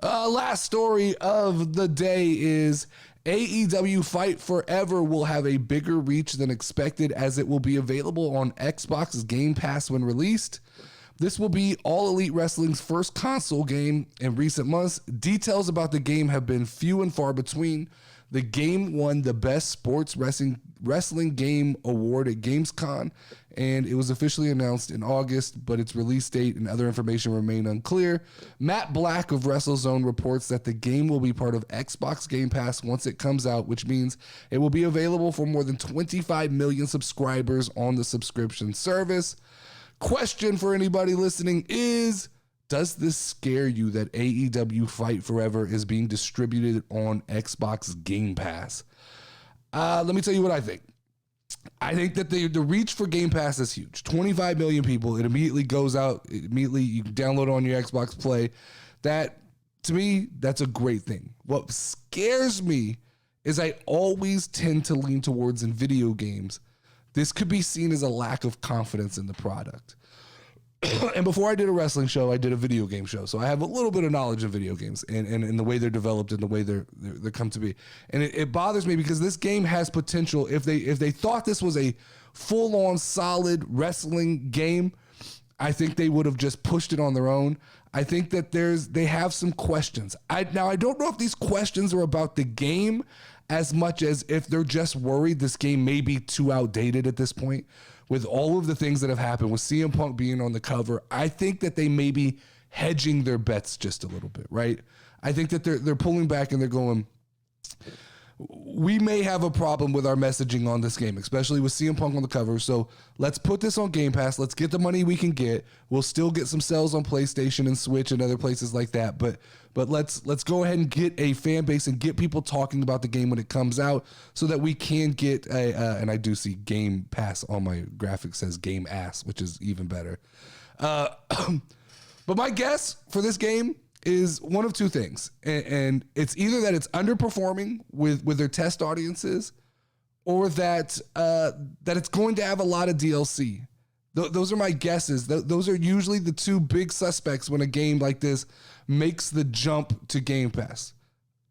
Last story of the day is AEW Fight Forever will have a bigger reach than expected as it will be available on Xbox Game Pass when released. This will be All Elite Wrestling's first console game in recent months. Details about the game have been few and far between. The game won the Best Sports Wrestling Game Award at Gamescom, and it was officially announced in August, but its release date and other information remain unclear. Matt Black of WrestleZone reports that the game will be part of Xbox Game Pass once it comes out, which means it will be available for more than 25 million subscribers on the subscription service. Question for anybody listening is, does this scare you that AEW Fight Forever is being distributed on Xbox Game Pass? Let me tell you what I think. I think that the reach for Game Pass is huge. 25 million people. It immediately goes out. Immediately you can download it on your Xbox Play. That, to me, that's a great thing. What scares me is I always tend to lean towards in video games, this could be seen as a lack of confidence in the product. And before I did a wrestling show, I did a video game show. So I have a little bit of knowledge of video games and the way they're developed and the way they come to be. And it bothers me because this game has potential. If they thought this was a full-on solid wrestling game, I think they would have just pushed it on their own. I think that they have some questions. I don't know if these questions are about the game as much as if they're just worried this game may be too outdated at this point. With all of the things that have happened, with CM Punk being on the cover, I think that they may be hedging their bets just a little bit, right? I think that they're pulling back and they're going, we may have a problem with our messaging on this game, especially with CM Punk on the cover. So let's put this on Game Pass. Let's get the money we can get. We'll still get some sales on PlayStation and Switch and other places like that. But let's go ahead and get a fan base and get people talking about the game when it comes out so that we can get and I do see Game Pass on my graphic says Game Ass, which is even better. But my guess for this game is one of two things. And it's either that it's underperforming with their test audiences or that it's going to have a lot of DLC. Those are my guesses. Those are usually the two big suspects when a game like this makes the jump to Game Pass.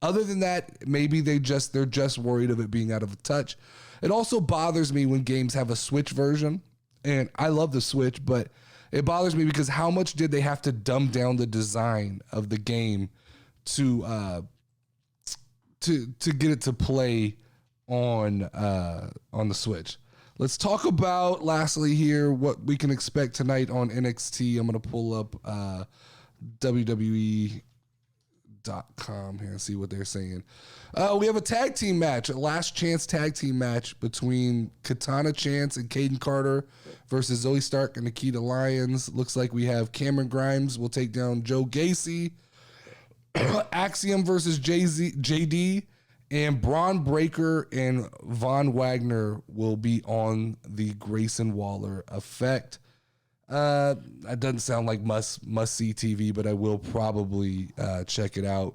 Other than that, maybe they're just worried of it being out of touch. It also bothers me when games have a Switch version, and I love the Switch, but it bothers me because how much did they have to dumb down the design of the game to get it to play on the Switch? Let's talk about, lastly here, what we can expect tonight on NXT. I'm going to pull up WWE.com here and see what they're saying. We have a tag team match, a last chance tag team match between Katana Chance and Caden Carter versus Zoe Stark and Nikita Lyons. Looks like we have Cameron Grimes will take down Joe Gacy. Axiom versus JD. And Braun Breaker and Von Wagner will be on the Grayson Waller effect. That doesn't sound like must see TV, but I will probably check it out.